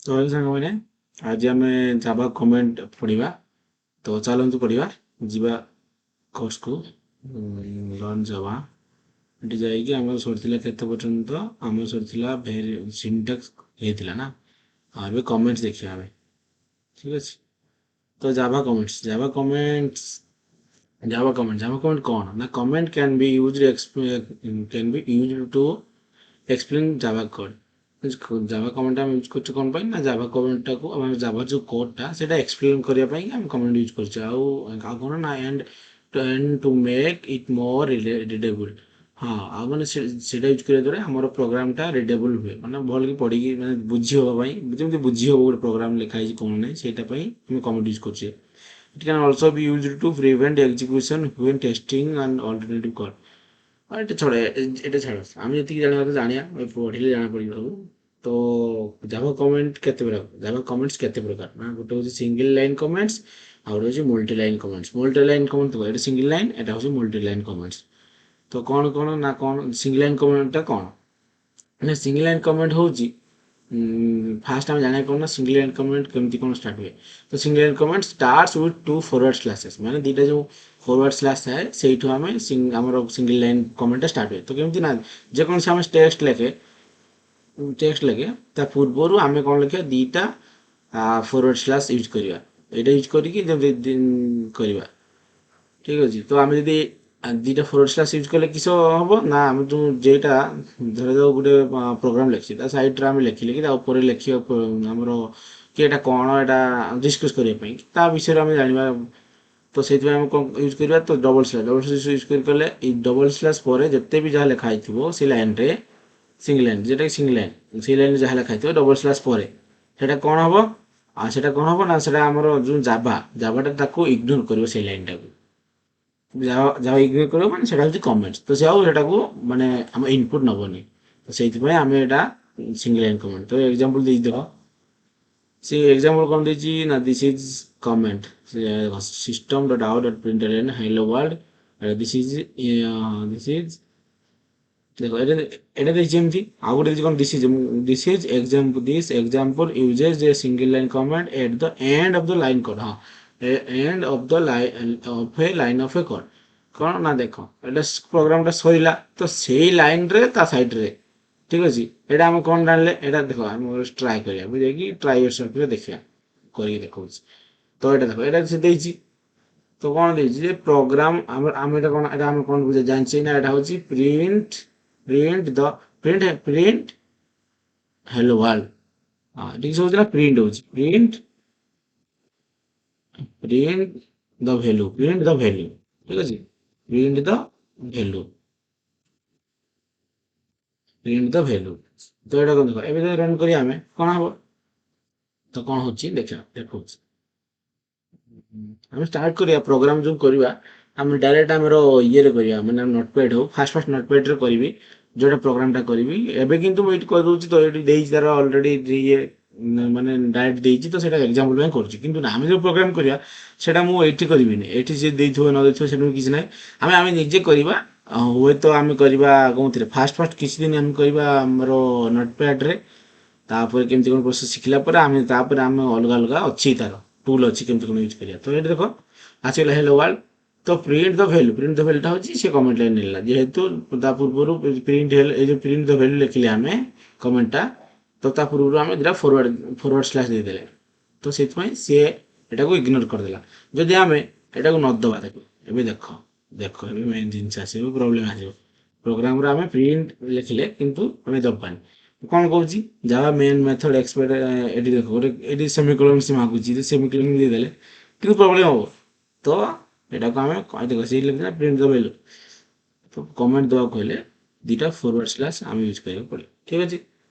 तो ସାଙ୍ଗମାନେ ଆଜି ଆମେ ଜାଭା କମେଣ୍ଟ ପଢ଼ିବା। ତ ଚାଲନ୍ତୁ ପଢ଼ିବା। ଯିବା କୋର୍ସକୁ ଲର୍ନ ଜାଭା। ଏଠି ଯାଇକି ଆମର ସରିଥିଲା କେତେ ପର୍ଯ୍ୟନ୍ତ? ଆମର ସରିଥିଲା ସିଣ୍ଟାକ୍ସ ହେଇଥିଲା ନା। ଏବେ କମେଣ୍ଟସ୍ ଦେଖିବା ଆମେ। ଠିକ୍ ଅଛି। ତ ଜାଭା କମେଣ୍ଟ କ'ଣ ନା? Comment can be used to explain Java code. Java comment ଆମେ ୟୁଜ୍ କରୁଛୁ କ'ଣ ପାଇଁ? ନା ଜାଭା କମେଣ୍ଟଟାକୁ ଆମେ ଜାଭା ଯେଉଁ କୋଡ୍ଟା ସେଇଟା ଏକ୍ସପ୍ଲେନ୍ କରିବା ପାଇଁ ଆମେ କମେଣ୍ଟ ୟୁଜ୍ କରୁଛୁ। ଆଉ କ'ଣ ନା ଏଣ୍ଡ ଟୁ ମେକ୍ ଇଟ୍ ମୋର୍ ରିଡେବୁଲ୍। ହଁ, ଆଉ ମାନେ ସେଇଟା ୟୁଜ୍ କରିବା ଦ୍ୱାରା ଆମର ପ୍ରୋଗ୍ରାମଟା ରିଡେବୁଲ୍ ହୁଏ, ମାନେ ଭଲକି ପଢ଼ିକି ମାନେ ବୁଝି ହେବା ପାଇଁ, ଯେମିତି ବୁଝି ହେବ ଗୋଟେ ପ୍ରୋଗ୍ରାମ ଲେଖା ହେଇଛି କ'ଣ ନାହିଁ ସେଇଟା ପାଇଁ ଆମେ କମେଣ୍ଟ ୟୁଜ୍ କରୁଛେ। It can also be used to prevent execution when testing an alternative code। এটা ଛଡ଼ା ଏଇଟା ଛାଡ଼, ଆମେ ଯେତିକି ଜାଣିବା କଥା ଜାଣିବା, ପଢ଼ିଲେ ଜଣାପଡ଼ିବ ସବୁ। ତ ଜାଭା କମେଣ୍ଟସ୍ କେତେ ପ୍ରକାର ନା? ଗୋଟେ ହେଉଛି ସିଙ୍ଗଲ ଲାଇନ୍ କମେଣ୍ଟସ୍, ଆଉ ଗୋଟେ ହେଉଛି multi line comments. Multi line comment ତ ଏଇଟା ସିଙ୍ଗଲ ଲାଇନ୍, ଏଇଟା ହେଉଛି ମଲ୍ଟି ଲାଇନ୍ କମେଣ୍ଟସ୍। ତ କ'ଣ ନା କ'ଣ ସିଙ୍ଗଲ ଲାଇନ୍ କମେଣ୍ଟଟା କ'ଣ ନା? ସିଙ୍ଗଲ ଲାଇନ୍ କମେଣ୍ଟ ହେଉଛି ଫାଷ୍ଟ ଆମେ ଜାଣିବା କ'ଣ ନା ସିଙ୍ଗଲ ଲାଇନ୍ କମେଣ୍ଟ କେମିତି କ'ଣ ଷ୍ଟାର୍ଟ ହୁଏ। ତ single line comment starts with 2 forward slashes, ମାନେ ଦୁଇଟା ଯେଉଁ ଫରୱାର୍ଡ଼ ସ୍ଲାସ୍ ଥାଏ ସେଇଠୁ ଆମେ ଆମର ସିଙ୍ଗଲ ଲାଇନ୍ କମେଣ୍ଟଟା ଷ୍ଟାର୍ଟ ହୁଏ। ତ କେମିତି ନା, ଯେକୌଣସି ଆମେ ଟେକ୍ସଟ ଲେଖେ ତା ପୂର୍ବରୁ ଆମେ କ'ଣ ଲେଖିବା? ଦୁଇଟା ଫରୱାର୍ଡ଼ ସ୍ଲାସ୍ ୟୁଜ୍ କରିବା। ଏଇଟା ୟୁଜ୍ କରିକି ଯେମିତି କରିବା। ଠିକ୍ ଅଛି। ତ ଆମେ ଯଦି ଦୁଇଟା ଫରୱାର୍ଡ଼ ସ୍ଲାସ୍ ୟୁଜ୍ କଲେ କିସ ହେବ ନା? ଆମେ ଯେଉଁ ଯେଇଟା ଧରାଯାଉ ଗୋଟେ ପ୍ରୋଗ୍ରାମ୍ ଲେଖିଛି, ତା ସାଇଡ଼୍ରେ ଆମେ ଲେଖିଲେ କି ତା ଉପରେ ଲେଖିବା ଆମର କି ଏଇଟା କ'ଣ, ଏଇଟା ଡିସ୍କସ୍ କରିବା ପାଇଁ ତା ବିଷୟରେ ଆମେ ଜାଣିବା। ତ ସେଇଥିପାଇଁ ଆମେ କ'ଣ ୟୁଜ୍ କରିବା? ତ ଡବଲ୍ ସ୍ଲାସ୍ ୟୁଜ୍ କଲେ ଏଇ ଡବଲ୍ ସ୍ଲାସ୍ ପରେ ଯେତେ ବି ଯାହା ଲେଖା ହେଇଥିବ ସେ ଲାଇନ୍ରେ, ସିଙ୍ଗଲ ଲାଇନ୍ ଯେଟାକି ସିଙ୍ଗଲ ଲାଇନ୍, ସେଇ ଲାଇନ୍ରେ ଯାହା ଲେଖା ହେଇଥିବ ଡବଲ୍ ସ୍ଲାସ୍ ପରେ ସେଇଟା କ'ଣ ହେବ? ଆଉ ସେଇଟା କ'ଣ ହେବ ନା? ସେଇଟା ଆମର ଯେଉଁ ଜାଭାଟା ତାକୁ ଇଗ୍ନୋର କରିବ, ସେଇ ଲାଇନ୍ଟାକୁ ଯାହା ଇଗ୍ନୋର କରିବ, ମାନେ ସେଇଟା ହେଉଛି କମେଣ୍ଟସ୍। ତ ସେ ଆଉ ସେଟାକୁ ମାନେ ଆମ ଇନପୁଟ୍ ନେବନି। ତ ସେଇଥିପାଇଁ ଆମେ ଏଇଟା ସିଙ୍ଗଲ ଲାଇନ୍ କମେଣ୍ଟ। ତ ଏକ୍ଜାମ୍ପଲ୍ ଦେଇଛି ଦେଖ। ସେ ଏକ୍ଜାମ୍ପଲ୍ କ'ଣ ଦେଇଛି ନା? This is comment System dot out dot println hello world. This is ଦେଖ, ଏଇଟା ଦେଇଛି ଏମିତି। ଆଉ ଗୋଟେ ଦେଇଛି କ'ଣ? This example uses a single line comment at the end of the line code. ହଁ, end of the line of a code. କ'ଣ ନା ଦେଖ, ଏଇଟା ପ୍ରୋଗ୍ରାମଟା ସରିଲା, ତ ସେଇ ଲାଇନ୍ରେ ତା ସାଇଡ଼୍ରେ। ଠିକ୍ ଅଛି। ଏଇଟା ଆମେ କ'ଣ ଜାଣିଲେ? ଏଇଟା ଦେଖ, ଆମେ ଟ୍ରାଏ କରିବା, ଯାଇକି ଟ୍ରାଏ ୟୋରସେଲ୍ଫରେ ଦେଖିବା, କରିକି ଦେଖଉଛି। ତ ଏଇଟା ଦେଖ, ଏଇଟା ସେ ଦେଇଛି। ତ କ'ଣ ଦେଇଛି ଯେ ପ୍ରୋଗ୍ରାମ ଆମେ ଏଇଟା କ'ଣ, ଏଇଟା ଆମେ କ'ଣ ବୁଝେ ଜାଣିଛେ ନା? ଏଇଟା ହେଉଛି ପ୍ରିଣ୍ଟ ହେଲୋ ୱାର୍ଲ୍ଡ। ହଁ, ଏଠି ସବୁ ନା ପ୍ରିଣ୍ଟ ହେଉଛି ପ୍ରିଣ୍ଟ ଦ ଭ୍ୟାଲୁ। ଠିକ୍ ଅଛି। ପ୍ରିଣ୍ଟ ଦ ଭ୍ୟାଲୁ ପ୍ରିଣ୍ଟ ଦ ଭ୍ୟାଲୁ। ତ ଏଇଟା କ'ଣ ଦେଖ, ଏବେ ଯଦି ରନ୍ କରିବା ଆମେ କ'ଣ ହବ? ତ କ'ଣ ହେଉଛି ଦେଖିବା, ଦେଖଉଛି। ଆମେ ଷ୍ଟାର୍ଟ କରିବା ପ୍ରୋଗ୍ରାମ ଯେଉଁ କରିବା, ଆମେ ଡାଇରେକ୍ଟ ଆମର ଇଏରେ କରିବା, ମାନେ ନୋଟପ୍ୟାଡ୍ ହଉ, ଫାଷ୍ଟ ନୋଟପ୍ୟାଡ୍ରେ କରିବି ଯେଉଁଟା ପ୍ରୋଗ୍ରାମଟା କରିବି। ଏବେ କିନ୍ତୁ ମୁଁ ଏଇଠି କହିଦେଉଛି, ତ ଏଇଠି ଦେଇଛି ତାର ଅଲରେଡ଼ି ଇଏ, ମାନେ ଡାଇରେକ୍ଟ ଦେଇଛି, ତ ସେଇଟା ଏକ୍ଜାମ୍ପଲ୍ ପାଇଁ କରୁଛି। କିନ୍ତୁ ଆମେ ଯେଉଁ ପ୍ରୋଗ୍ରାମ କରିବା ସେଇଟା ମୁଁ ଏଇଠି କରିବିନି। ଏଇଠି ଯିଏ ଦେଇଥିବ ନ ଦେଇଥିବ ସେମିତି କିଛି ନାହିଁ। ଆମେ ନିଜେ କରିବା। ହୁଏତ ଆମେ କରିବା କେଉଁଥିରେ? ଫାଷ୍ଟ କିଛି ଦିନ ଆମେ କରିବା ଆମର ନୋଟପ୍ୟାଡ୍ରେ। ତାପରେ କେମିତି କ'ଣ ପ୍ରୋସେସ୍ ଶିଖିଲା ପରେ ଆମେ ଅଲଗା ଅଲଗା ଅଛି, ତାର ଟୁଲ୍ ଅଛି କେମିତି କ'ଣ ୟୁଜ୍ କରିବା। ତ ଏଇଠି ଦେଖ ଆସିଗଲା ହେଲୋ ୱାର୍ଲ୍ଡ। ତ ପ୍ରିଣ୍ଟ ଦ ଭ୍ୟାଲୁଟା ହେଉଛି ସେ କମେଣ୍ଟ ଲାଇନ୍ ନେଲା, ଯେହେତୁ ତା ପୂର୍ବରୁ ଏଇ ଯେଉଁ ପ୍ରିଣ୍ଟ ଦ ଭ୍ୟାଲୁ ଲେଖିଲେ ଆମେ କମେଣ୍ଟଟା, ତ ତା ପୂର୍ବରୁ ଆମେ ଦୁଇଟା ଫରୱାର୍ଡ଼ ସ୍ଲାସ୍ ଦେଇଦେଲେ। ତ ସେଥିପାଇଁ ସିଏ ଏଟାକୁ ଇଗ୍ନୋର କରିଦେଲା। ଯଦି ଆମେ ଏଟାକୁ ନଦେବା, ତାକୁ ଏବେ ଦେଖ ଦେଖ ଏବେ ମେନ୍ ଜିନିଷ ଆସିବ, ପ୍ରୋବ୍ଲେମ୍ ଆସିବ। ପ୍ରୋଗ୍ରାମରେ ଆମେ ପ୍ରିଣ୍ଟ ଲେଖିଲେ କିନ୍ତୁ ଆମେ ଦେବାନି। କ'ଣ କହୁଛି? ଯାହା ମେନ୍ ମେଥଡ଼ ଏକ୍ସପେକ୍ଟ, ଏଠି ଦେଖ ଗୋଟେ ଏଠି ସେମିକୋଲନ୍ ସେ ମାଗୁଛି, ସେମିକୋଲନ୍ ଦେଇଦେଲେ କିନ୍ତୁ ପ୍ରୋବ୍ଲେମ୍ ହେବ। ତ ଏଟାକୁ ଆମେ ଦେଖ, ସେଇ ଲେଖିଲା ପ୍ରିଣ୍ଟ ଦ ଭ୍ୟାଲୁ। ତ କମେଣ୍ଟ ଦେବାକୁ ହେଲେ ଦୁଇଟା ଫରୱାର୍ଡ଼ ସ୍ଲାସ୍ ଆମେ ୟୁଜ୍ କରିବାକୁ ପଡ଼ିବ। ଠିକ୍ ଅଛି।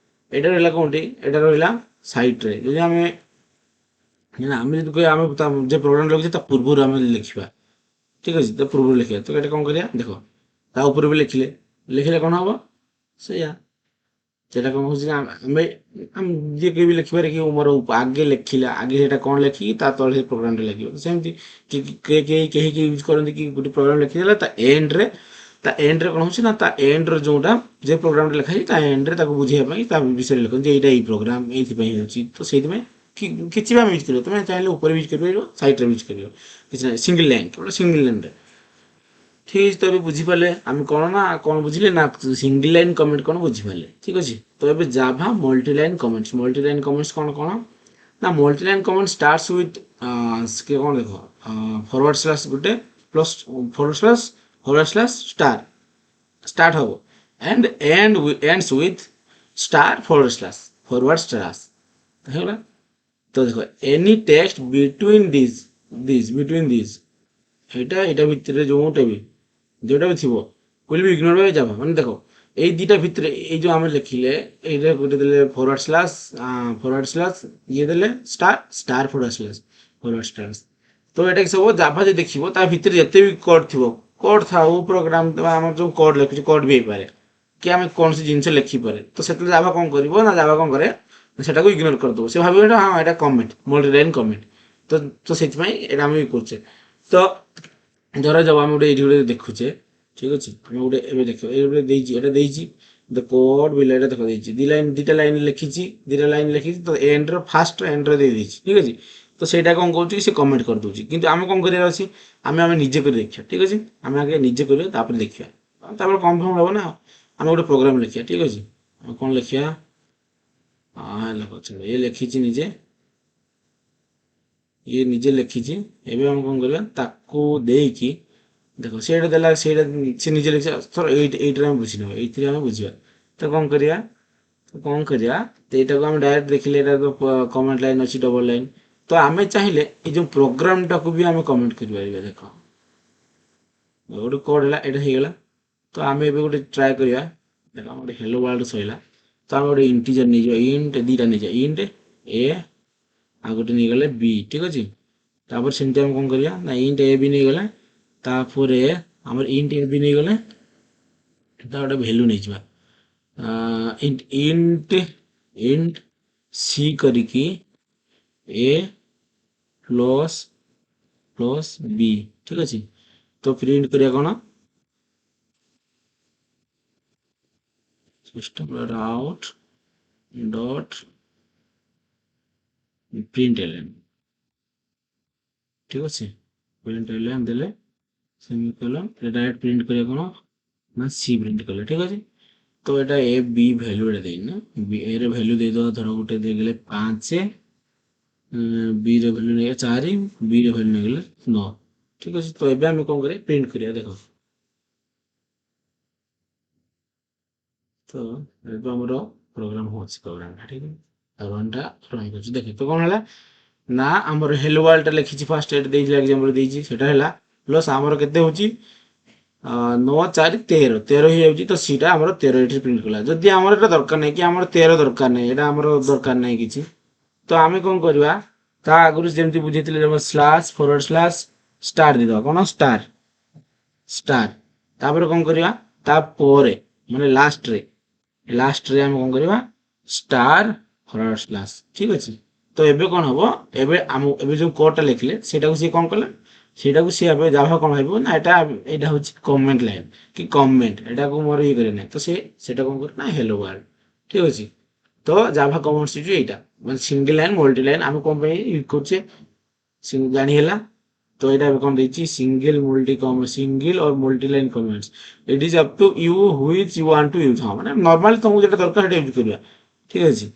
ଏଇଟା ରହିଲା କେଉଁଠି? ଏଇଟା ରହିଲା ସାଇଟ୍ରେ। ଯଦି ଆମେ ଯଦି କହିବା ଆମେ ଯେ ପ୍ରୋଗ୍ରାମ ଲେଖୁଛେ ତା ପୂର୍ବରୁ ଆମେ ଲେଖିବା। ଠିକ୍ ଅଛି। ତା ପୂର୍ବରୁ ଲେଖିବା। ତ ଏଇଟା କ'ଣ କରିବା? ଦେଖ, ତା ଉପରେ ବି ଲେଖିଲେ କ'ଣ ହେବ? ସେଇଆ। ସେଇଟା କ'ଣ ହେଉଛି ନା, ଆମେ ଯିଏ କେହି ବି ଲେଖିପାରେ କି ମୋର ଆଗେ ଲେଖିଲା, ଆଗେ ସେଇଟା କ'ଣ ଲେଖିକି ତା ତଳେ ସେ ପ୍ରୋଗ୍ରାମଟା ଲେଖିବ। ସେମିତି କେହି ୟୁଜ୍ କରନ୍ତି କି ଗୋଟେ ପ୍ରୋଗ୍ରାମ ଲେଖିଦେଲା ତା ଏଣ୍ଡରେ ତା ଏଣ୍ଡରେ କ'ଣ ହେଉଛି ନା ତା ଏଣ୍ଡରେ ଯେଉଁଟା ଯେ ପ୍ରୋଗ୍ରାମଟା ଲେଖା ହେଇଛି ତା ଏଣ୍ଡରେ ତାକୁ ବୁଝିବା ପାଇଁ ତା ବିଷୟରେ ଲେଖନ୍ତି ଯେ ଏଇଟା ଏଇ ପ୍ରୋଗ୍ରାମ ଏଇଥିପାଇଁ ହେଉଛି। ତ ସେଇଥିପାଇଁ କିଛି ବି ଆମେ ୟୁଜ୍ କରିବ, ତୁମେ ଚାହିଁଲେ ଉପରେ ୟୁଜ୍ କରିପାରିବ, ସାଇଡ଼୍ରେ ୟୁଜ୍ କରିବ, କିଛି ନାହିଁ, ସିଙ୍ଗଲ ଲାଇନ୍ କେବଳ ସିଙ୍ଗଲ ଲାଇନ୍ରେ। ଠିକ୍ ଅଛି, ତ ଏବେ ବୁଝିପାରିଲେ ଆମେ କ'ଣ ନା କ'ଣ ବୁଝିଲେ ନା ସିଙ୍ଗଲ ଲାଇନ୍ କମେଣ୍ଟ କ'ଣ ବୁଝିପାରିଲେ। ଠିକ୍ ଅଛି, ତ ଏବେ Java multi line comments. Multi line comments କ'ଣ କ'ଣ ନା multi line comment starts with କ'ଣ ଦେଖ ଫରୱାର୍ଡ଼ ସ୍ଲାସ୍ ଗୋଟେ ପ୍ଲସ୍ ଫରୱାର୍ଡ଼ ସ୍ଲାସ୍ ଷ୍ଟାର୍ଟ ହବ ଏଣ୍ଡସ୍ ୱିଥ୍ ଫରୱାର୍ଡ଼ ସ୍ଲାସ୍ ହେଇଗଲା। ତ ଦେଖ ଏନି ଟେକ୍ସଟ ବିଟୱିନ୍ ଦିସ୍ ଏଇଟା ଭିତରେ ଯୋଉଟା ବି ଥିବ will be ignored Bai Java. ମାନେ ଦେଖ ଏଇ ଦୁଇଟା ଭିତରେ ଏଇ ଯେଉଁ ଆମେ ଲେଖିଲେ ଏଇଟା ଗୋଟେ ଦେଲେ ଫରୱାର୍ଡ଼ ସ୍ଲାସ୍ ଇଏ ଦେଲେ ଫରୱାର୍ଡ଼ ସ୍ଲାସ୍। ତ ଏଇଟା ସବୁ ଜାଭା ଯଦି ଦେଖିବ ତା ଭିତରେ ଯେତେ ବି କୋଡ୍ ଥିବ, କୋଡ୍ ଥାଉ ପ୍ରୋଗ୍ରାମ ଆମର ଯେଉଁ କୋଡ୍ ଲେଖୁଛି କୋଡ୍ ବି ହେଇପାରେ କି ଆମେ କୌଣସି ଜିନିଷ ଲେଖିପାରେ। ତ ସେତେବେଳେ ଜାଭା କ'ଣ କରିବ ନା ଜାଭା କ'ଣ କରେ ସେଟାକୁ ଇଗ୍ନୋର କରିଦେବ। ସେ ଭାବିବ ଏଇଟା ହଁ ଏଇଟା କମେଣ୍ଟ ମଲ୍ଟି ଲାଇନ୍ କମେଣ୍ଟ। ତ ସେଥିପାଇଁ ଏଇଟା ଆମେ ବି କରୁଛେ। ତ ଧରାଯାଉ ଆମେ ଗୋଟେ ଏଇଠି ଗୋଟେ ଦେଖୁଛେ, ଠିକ୍ ଅଛି, ଆମେ ଗୋଟେ ଏବେ ଦେଖିବା ଏଇ ଗୋଟେ ଦେଇଛି ଏଇଟା ଦେଇଛି କୋଡ୍ ବିଲ୍ ଏଇଟା ଦେଖ ଦେଇଛି ଦୁଇଟା ଲାଇନ୍ ଲେଖିଛି ତ ଏଣ୍ଡର ଫାଷ୍ଟ ଏଣ୍ଡରେ ଦେଇଛି। ଠିକ୍ ଅଛି, ତ ସେଇଟା କ'ଣ କରୁଛି ସେ କମେଣ୍ଟ କରିଦେଉଛି। କିନ୍ତୁ ଆମେ କ'ଣ କରିବାର ଅଛି ଆମେ ନିଜେ କରି ଦେଖିବା। ଠିକ୍ ଅଛି, ଆମେ ଆଗେ ନିଜେ କରିବା ତାପରେ ଦେଖିବା, ତାପରେ କନଫର୍ମ ହେବ ନା। ଆମେ ଗୋଟେ ପ୍ରୋଗ୍ରାମ ଲେଖିବା। ଠିକ୍ ଅଛି, ଆମେ କ'ଣ ଲେଖିବା ଇଏ ଲେଖିଛି ଇଏ ନିଜେ ଲେଖିଛି। ଏବେ ଆମେ କ'ଣ କରିବା ତାକୁ ଦେଇକି ଦେଖ ସେଇଟା ଦେଲା ସେଇଟା ସେ ନିଜେ ଲେଖିଛି ଥର ଏଇଟାରେ ଆମେ ବୁଝିନେବା, ଏଇଥିରେ ଆମେ ବୁଝିବା। ତ କ'ଣ କରିବା ତ ଏଇଟାକୁ ଆମେ ଡାଇରେକ୍ଟ ଦେଖିଲେ ଏଇଟା ତ କମେଣ୍ଟ ଲାଇନ୍ ଅଛି ଡବଲ ଲାଇନ୍। ତ ଆମେ ଚାହିଁଲେ ଏଇ ଯେଉଁ ପ୍ରୋଗ୍ରାମଟାକୁ ବି ଆମେ କମେଣ୍ଟ କରିପାରିବା। ଦେଖ ଗୋଟେ କୋଡ୍ ହେଲା ଏଇଟା ହେଇଗଲା। ତ ଆମେ ଏବେ ଗୋଟେ ଟ୍ରାଏ କରିବା। ଦେଖ ଆମର ଗୋଟେ ହେଲୋ ୱାର୍ଲଡ ସରିଲା। ତ ଆମେ ଗୋଟେ ଇଣ୍ଟିଜର ନେଇଯିବା, ଦୁଇଟା ନେଇଯିବା, ଇଣ୍ଟ ଏ ଆଉ ଗୋଟେ ନେଇଗଲେ ବି। ଠିକ୍ ଅଛି, ତାପରେ ସେମିତି ଆମେ କ'ଣ କରିବା ନା ଇଣ୍ଟ ଏ ବି ନେଇଗଲେ, ତାପରେ ଆମର ଇଣ୍ଟ ଏ ବି ନେଇଗଲେ ତା ଗୋଟେ ଭ୍ୟାଲୁ ନେଇଯିବା ଇଣ୍ଟ ସି କରିକି ଏ ପ୍ଲସ୍ ବି। ଠିକ୍ ଅଛି, ତ ପ୍ରିଣ୍ଟ କରିବା କ'ଣ system out dot print Ellen. ଠିକ୍ ଅଛି, ପ୍ରିଣ୍ଟ ଏଲଏନ୍ ଦେଲେ ସେମିକୋଲନ୍ ଡାଇରେକ୍ଟ ପ୍ରିଣ୍ଟ କରିବା କ'ଣ ନା ସି ପ୍ରିଣ୍ଟ କଲେ। ଠିକ୍ ଅଛି, ତ ଏଇଟା ଏ ବି ଭ୍ୟାଲୁ ଏଇଟା ଦେଇନି ଏ ର ଭ୍ୟାଲୁ ଦେଇଦେବା। ଧର ଗୋଟେ ଦେଇଗଲେ 5, ବି ର ଭ୍ୟାଲୁ ନେଇଗଲେ 4, ବି ର ଭ୍ୟାଲୁ ନେଇଗଲେ 9। ଠିକ୍ ଅଛି, ତ ଏବେ ଆମେ କ'ଣ କରିବା ପ୍ରିଣ୍ଟ କରିବା। ଦେଖ ତ ଏବେ ଆମର ପ୍ରୋଗ୍ରାମ ହେଉଛି ପ୍ରୋଗ୍ରାମଟା। ଠିକ୍ ଅଛି, ରନ୍ଟା ରନ୍ କରୁଛି। ଦେଖ ତ କ'ଣ ହେଲା ନା ଆମର ହେଲୋ ୱାର୍ଲଡଟା ଲେଖିଛି ଫାଷ୍ଟ ଏଇଟା ଦେଇଛି ଏକ୍ସାମ୍ପଲ ଦେଇଛି ସେଇଟା ହେଲା ପ୍ଲସ୍ ଆମର କେତେ ହେଉଛି 9, 4, 13 ହେଇଯାଉଛି। ତ ସେଇଟା ଆମର 13 ଏଠି ପ୍ରିଣ୍ଟ କଲା। ଯଦି ଆମର ଏଇଟା ଦରକାର ନାହିଁ କି ଆମର 13 ଦରକାର ନାହିଁ, ଏଇଟା ଆମର ଦରକାର ନାହିଁ କିଛି, ତ ଆମେ କ'ଣ କରିବା ତା ଆଗରୁ ଯେମିତି ବୁଝେଇଥିଲେ ଫରୱାର୍ଡ଼ ସ୍ଲାସ୍ ଷ୍ଟାର୍ ଦେଇଦେବା। କ'ଣ ଷ୍ଟାର୍ ତାପରେ କ'ଣ କରିବା ତାପରେ ମାନେ ଲାଷ୍ଟରେ ଆମେ କ'ଣ କରିବା ଷ୍ଟାର୍ ଫରୱାର୍ଡ଼ ସ୍ଲାସ୍। ଠିକ୍ ଅଛି, ତ ଏବେ କ'ଣ ହବ ଏବେ ଯେଉଁ କୋଡ୍ଟା ଲେଖିଲେ ସେଇଟାକୁ ସିଏ କ'ଣ କଲେ ସେଇଟାକୁ ସିଏ ଏବେ ଜାଭା କ'ଣ ଭାବିବ ନା ଏଇଟା ହେଉଛି କମେଣ୍ଟ ଲାଇନ୍ କି କମେଣ୍ଟ, ଏଇଟାକୁ ମୋର ଇଏ କରେ ନାହିଁ। ତ ସେଇଟା କ'ଣ କରେ ନା ହେଲୋ ୱାର୍ଲଡ। ଠିକ୍ ଅଛି, ତ ଜାଭା କମେଣ୍ଟସ୍ ହେଉଛି ଏଇଟା ମାନେ ସିଙ୍ଗଲ ଲାଇନ୍ ମଲ୍ଟି ଲାଇନ୍ ଆମେ କ'ଣ ପାଇଁ ୟୁଜ୍ କରୁଛେ ଜାଣି ହେଲା। ତ ଏଇଟା ଏବେ କ'ଣ ଦେଇଛି single or multi line comments it is up to you which you want to use. ହଁ ମାନେ ନର୍ମାଲି ତୁମକୁ ଯେଟା ଦରକାର ସେଇଟା ୟୁଜ୍ କରିବା। ଠିକ୍ ଅଛି,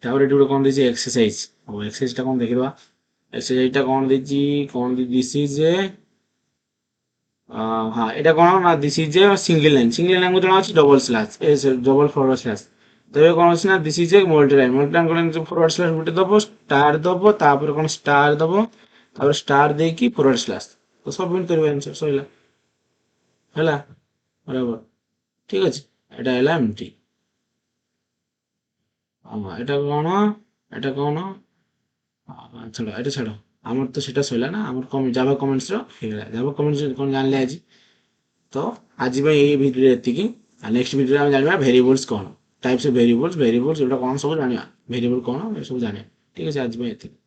ତାପରେ ଏଠି ଗୋଟେ କ'ଣ ଦେଇଛି ଏକ୍ସରସାଇଜ। ହଉ ଏକ୍ସରସାଇଜଟା କ'ଣ ଦେଖିଦେବା। ଏକ୍ସରସାଇଜଟା କ'ଣ ଦେଇଛି ଦିସ୍ ଇଜ୍ ହଁ ଏଇଟା କ'ଣ ନା ଦିସ୍ ଇଜ୍ ସିଙ୍ଗଲ ଲାଇନ୍ ଆମକୁ ଜଣା ଅଛି ଡବଲ ଫରୱାର୍ଡ଼ ସ୍ଲାସ୍। ତ ଏବେ କ'ଣ ଅଛି ନା this is multi line forward slash ଗୋଟେ ଦେବ ଷ୍ଟାର୍ ଦେବ ତାପରେ କ'ଣ ଷ୍ଟାର୍ ଦେବ ତାପରେ ଷ୍ଟାର୍ ଦେଇକି ଫରୱାର୍ଡ଼ ସ୍ଲାସ୍। ତ ସବମିଟ୍ କରିବା ଆନ୍ସର ସରିଲା ହେଲା ବରାବର। ଠିକ୍ ଅଛି, ଏଇଟା ହେଲା ଏମିତି। ଏଇଟା କ'ଣ ଛାଡ଼ ଆମର ତ ସେଇଟା ସରିଲା ନା ଆମର ଜାଭା କମେଣ୍ଟସ୍ର ହେଇଗଲା। ଜାଭା କମେଣ୍ଟସ୍ କ'ଣ ଜାଣିଲେ ଆଜି। ତ ଆଜି ପାଇଁ ଏଇ ଭିଡ଼ିଓରେ ଏତିକି। ଆଉ ନେକ୍ସଟ ଭିଡ଼ିଓରେ ଆମେ ଜାଣିବା ଭେରିଏବଲ୍ସ କ'ଣ ଟାଇପ୍ସ ଅଫ୍ ଭେରିଏବଲ୍ସ ଏଗୁଡ଼ା କ'ଣ ସବୁ ଜାଣିବା, ଭେରିଏବଲ୍ କ'ଣ ଏସବୁ ଜାଣିବା। ଠିକ୍ ଅଛି, ଆଜି ପାଇଁ ଏତିକି।